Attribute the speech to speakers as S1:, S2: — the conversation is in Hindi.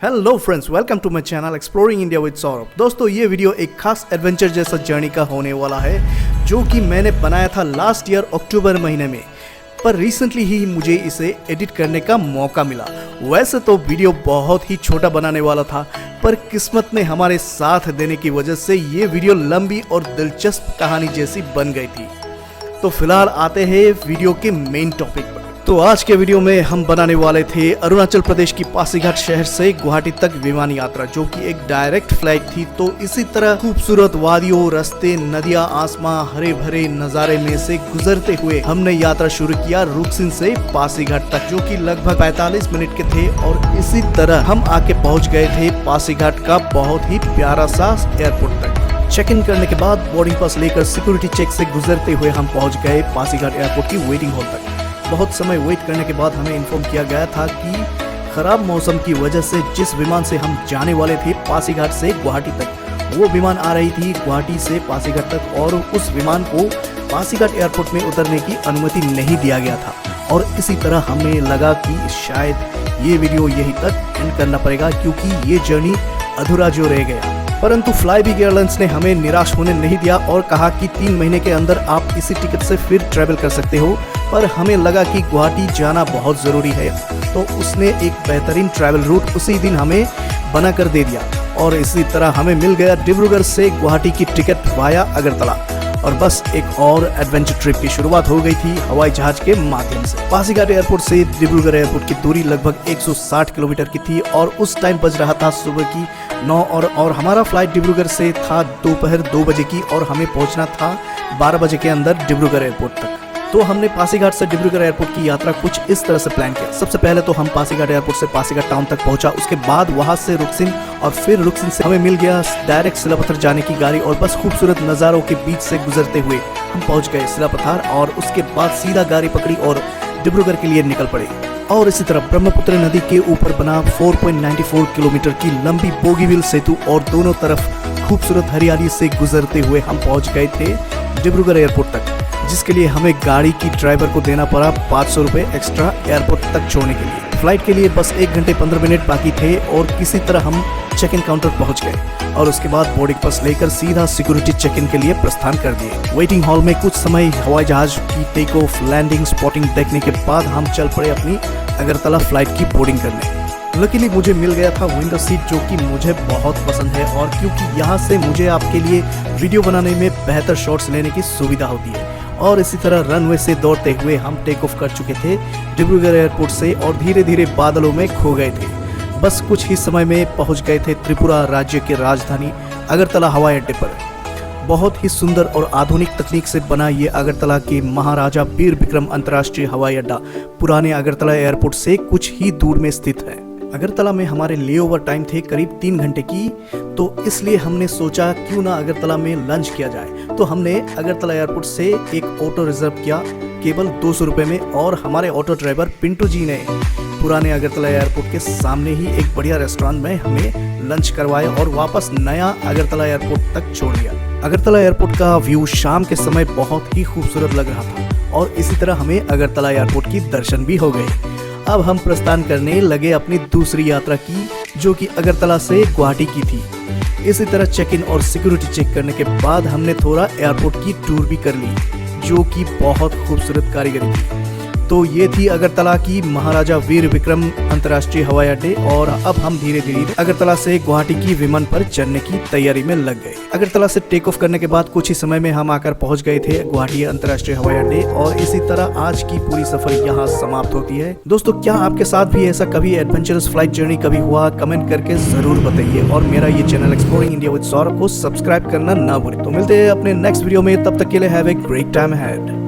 S1: Hello friends, welcome to my channel exploring India with Saurabh. दोस्तों, ये वीडियो एक खास एडवेंचर जैसा जर्नी का होने वाला है जो कि मैंने बनाया था लास्ट ईयर अक्टूबर महीने में, पर रिसेंटली ही मुझे इसे एडिट करने का मौका मिला। वैसे तो वीडियो बहुत ही छोटा बनाने वाला था, पर किस्मत ने हमारे साथ देने की वजह से ये वीडियो लंबी और दिलचस्प कहानी जैसी बन गई थी। तो फिलहाल आते हैं वीडियो के मेन टॉपिक पर। तो आज के वीडियो में हम बनाने वाले थे अरुणाचल प्रदेश की पासीघाट शहर से गुवाहाटी तक विमान यात्रा, जो कि एक डायरेक्ट फ्लाइट थी। तो इसी तरह खूबसूरत वादियों, रास्ते, नदियां, आसमां, हरे भरे नजारे में से गुजरते हुए हमने यात्रा शुरू किया रुकसिन से पासीघाट तक, जो कि लगभग 45 मिनट के थे। और इसी तरह हम आके पहुंच गए थे पासीघाट का बहुत ही प्यारा सा एयरपोर्ट तक। चेक इन करने के बाद बोर्डिंग पास लेकर सिक्योरिटी चेक से गुजरते हुए हम पहुंच गए पासीघाट एयरपोर्ट की वेटिंग हॉल तक। बहुत समय वेट करने के बाद हमें इन्फॉर्म किया गया था कि खराब मौसम की वजह से जिस विमान से हम जाने वाले थे पासीघाट से गुवाहाटी तक, वो विमान आ रही थी गुवाहाटी से पासीघाट तक, और उस विमान को पासीघाट एयरपोर्ट में उतरने की अनुमति नहीं दिया गया था। और इसी तरह हमें लगा कि शायद ये वीडियो यहीं तक एंड करना पड़ेगा, क्योंकि ये जर्नी अधूरा जो रह गया। परंतु फ्लाईबिग एयरलाइंस ने हमें निराश होने नहीं दिया और कहा कि 3 महीने के अंदर आप इसी टिकट से फिर ट्रैवल कर सकते हो। पर हमें लगा कि गुवाहाटी जाना बहुत ज़रूरी है, तो उसने एक बेहतरीन ट्रैवल रूट उसी दिन हमें बना कर दे दिया। और इसी तरह हमें मिल गया डिब्रूगढ़ से गुवाहाटी की टिकट वाया अगरतला। और बस एक और एडवेंचर ट्रिप की शुरुआत हो गई थी हवाई जहाज के माध्यम से। पासीघाट एयरपोर्ट से डिब्रूगढ़ एयरपोर्ट की दूरी लगभग 160 किलोमीटर की थी, और उस टाइम बज रहा था सुबह की 9 और हमारा फ्लाइट डिब्रूगढ़ से था दोपहर 2 बजे की, और हमें पहुंचना था 12 बजे के अंदर डिब्रूगढ़ एयरपोर्ट तक। तो हमने पासीघाट से डिब्रूगढ़ एयरपोर्ट की यात्रा कुछ इस तरह से प्लान किया। सबसे पहले तो हम पासीघाट एयरपोर्ट से पासीघाट टाउन तक पहुंचा, उसके बाद वहां से रुकसिन, और फिर रुकसिन से हमें मिल गया डायरेक्ट सिलापत्थर जाने की गाड़ी। और बस खूबसूरत नज़ारों के बीच से गुजरते हुए हम पहुंच गए सिलापत्थर, और उसके बाद सीधा गाड़ी पकड़ी और डिब्रूगढ़ के लिए निकल पड़े। और इसी तरह ब्रह्मपुत्र नदी के ऊपर बना 4.94 किलोमीटर की लंबी बोगीबिल सेतु और दोनों तरफ खूबसूरत हरियाली से गुजरते हुए हम पहुंच गए थे डिब्रूगढ़ एयरपोर्ट तक, जिसके लिए हमें गाड़ी की ड्राइवर को देना पड़ा 500 रुपये एक्स्ट्रा एयरपोर्ट तक छोड़ने के लिए। फ्लाइट के लिए बस 1 घंटे 15 मिनट बाकी थे, और किसी तरह हम चेक इन काउंटर पहुंच गए, और उसके बाद बोर्डिंग पास लेकर सीधा सिक्योरिटी चेक इन के लिए प्रस्थान कर दिए। वेटिंग हॉल में कुछ समय हवाई जहाज की टेक ऑफ, लैंडिंग, स्पॉटिंग देखने के बाद हम चल पड़े अपनी अगरतला फ्लाइट की बोर्डिंग करने। लकीली मुझे मिल गया था विंडो सीट, जो कि मुझे बहुत पसंद है, और क्योंकि यहाँ से मुझे आपके लिए वीडियो बनाने में बेहतर शॉट्स लेने की सुविधा होती है। और इसी तरह रनवे से दौड़ते हुए हम टेक ऑफ कर चुके थे डिब्रूगढ़ एयरपोर्ट से, और धीरे धीरे बादलों में खो गए थे। बस कुछ ही समय में पहुंच गए थे त्रिपुरा राज्य के राजधानी अगरतला हवाई अड्डे पर। बहुत ही सुंदर और आधुनिक तकनीक से बना ये अगरतला के महाराजा वीर विक्रम अंतर्राष्ट्रीय हवाई अड्डा पुराने अगरतला एयरपोर्ट से कुछ ही दूर में स्थित है। अगरतला में हमारे लेओवर टाइम थे करीब 3 घंटे की, तो इसलिए हमने सोचा क्यों ना अगरतला में लंच किया जाए। तो हमने अगरतला एयरपोर्ट से एक ऑटो रिजर्व किया केवल 200 रुपये में, और हमारे ऑटो ड्राइवर पिंटू जी ने पुराने अगरतला एयरपोर्ट के सामने ही एक बढ़िया रेस्टोरेंट में हमें लंच करवाया और वापस नया अगरतला एयरपोर्ट तक छोड़ दिया। अगरतला एयरपोर्ट का व्यू शाम के समय बहुत ही खूबसूरत लग रहा था, और इसी तरह हमें अगरतला एयरपोर्ट की दर्शन भी हो गए। अब हम प्रस्थान करने लगे अपनी दूसरी यात्रा की, जो कि अगरतला से गुवाहाटी की थी। इसी तरह चेक इन और सिक्योरिटी चेक करने के बाद हमने थोड़ा एयरपोर्ट की टूर भी कर ली, जो कि बहुत खूबसूरत कारीगरी थी। तो ये थी अगरतला की महाराजा वीर विक्रम अंतर्राष्ट्रीय हवाई अड्डे, और अब हम धीरे धीरे अगरतला से गुवाहाटी की विमान पर चढ़ने की तैयारी में लग गए। अगरतला से टेक ऑफ करने के बाद कुछ ही समय में हम आकर पहुंच गए थे गुवाहाटी अंतर्राष्ट्रीय हवाई अड्डे, और इसी तरह आज की पूरी सफर यहाँ समाप्त होती है। दोस्तों, क्या आपके साथ भी ऐसा कभी एडवेंचरस फ्लाइट जर्नी कभी हुआ? कमेंट करके जरूर बताइए, और मेरा ये channel exploring India with Saurabh को सब्सक्राइब करना ना भूलें। तो मिलते हैं अपने नेक्स्ट वीडियो में, तब तक के लिए have a great time ahead.